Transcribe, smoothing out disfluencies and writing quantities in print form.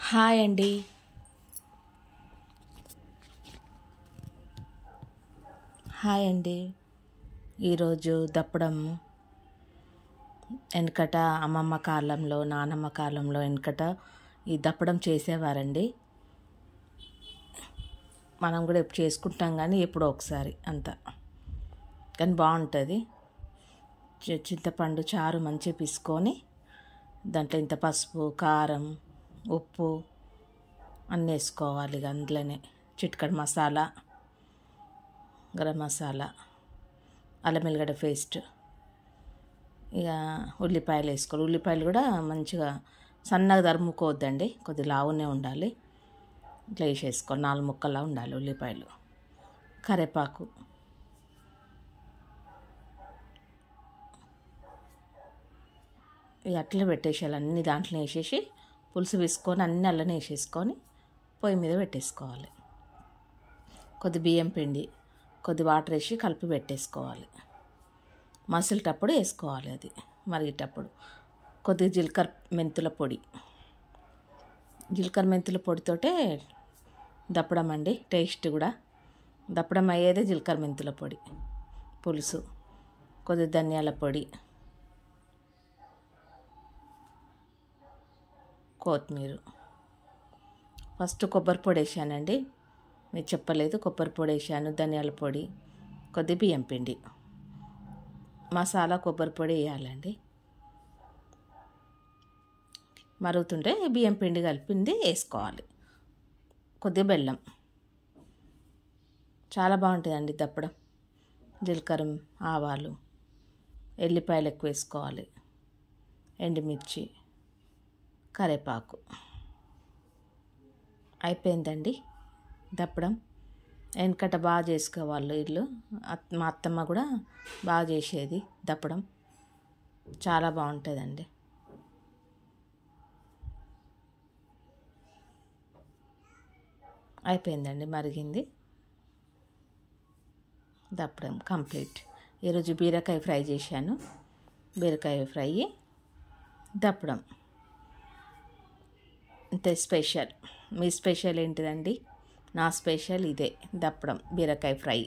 Hi అండి. Hi అండి. ఈరోజు దప్పడం వెనకట అమ్మమ్మ కాలంలో, నానమ్మ కాలంలో వెనకట ఈ దప్పడం చేసేవారండి. మనం కూడా ఎప్పుడు చేసుకుంటాం, కానీ ఎప్పుడో ఒకసారి అంత. కానీ బాగుంటుంది. చింతపండు చారు మంచిగా పిసుకొని దాంట్లో ఇంత పసుపు, కారం, ఉప్పు అన్నీ వేసుకోవాలి. ఇక అందులోనే చిటికెడు మసాలా, గరం మసాలా, అల్లం ఎల్లిగడ్డ పేస్ట్, ఇక ఉల్లిపాయలు వేసుకోవాలి. ఉల్లిపాయలు కూడా మంచిగా సన్నగా తరుముకోవద్దండి, కొద్దిగా లావునే ఉండాలి. ఇట్లా వేసేసుకోవాలి. 4 ముక్కలా ఉండాలి ఉల్లిపాయలు. కరివేపాకు, ఇక అట్లా పెట్టేసేయాలి. అన్నీ దాంట్లో వేసేసి పులుసు వేసుకొని అన్నీ అల్లనే వేసేసుకొని పొయ్యి మీద పెట్టేసుకోవాలి. కొద్ది బియ్యం పిండి, కొద్ది వాటర్ వేసి కలిపి పెట్టేసుకోవాలి. మసిలేటప్పుడు వేసుకోవాలి. అది మరిగేటప్పుడు కొద్దిగా జీలకర్ర మెంతుల పొడి, జీలకర్ర మెంతుల పొడితోటే దప్పడం అండి. టేస్ట్ కూడా దప్పడం అయ్యేదే జీలకర్ర మెంతుల పొడి. పులుసు, కొద్ది ధనియాల పొడి, కొత్తిమీర. ఫస్ట్ కొబ్బరి పొడి వేసానండి, మీరు చెప్పలేదు. కొబ్బరి పొడి వేసాను, ధనియాల పొడి, కొద్ది బియ్యం పిండి, మసాలా కొబ్బరి పొడి వేయాలండి. మరుగుతుంటే బియ్యం పిండి కలిపింది వేసుకోవాలి. కొద్దిగా బెల్లం. చాలా బాగుంటుందండి దప్పడం. జీలకర్ర, ఆవాలు, ఎల్లిపాయలు ఎక్కువ వేసుకోవాలి, ఎండుమిర్చి, కరివేపాకు. అయిపోయిందండి దప్పడం. వెనకట బాగా చేసుకోవాలి వీళ్ళు. మా అత్తమ్మ కూడా బాగా చేసేది దప్పడం. చాలా బాగుంటుందండి. అయిపోయిందండి, మరిగింది. దప్పడం కంప్లీట్. ఈరోజు బీరకాయ ఫ్రై చేశాను. బీరకాయ ఫ్రై, దప్పడం. ఇంత స్పెషల్. మీ స్పెషల్ ఏంటిదండి? నా స్పెషల్ ఇదే, దప్పడం, బీరకాయ ఫ్రై.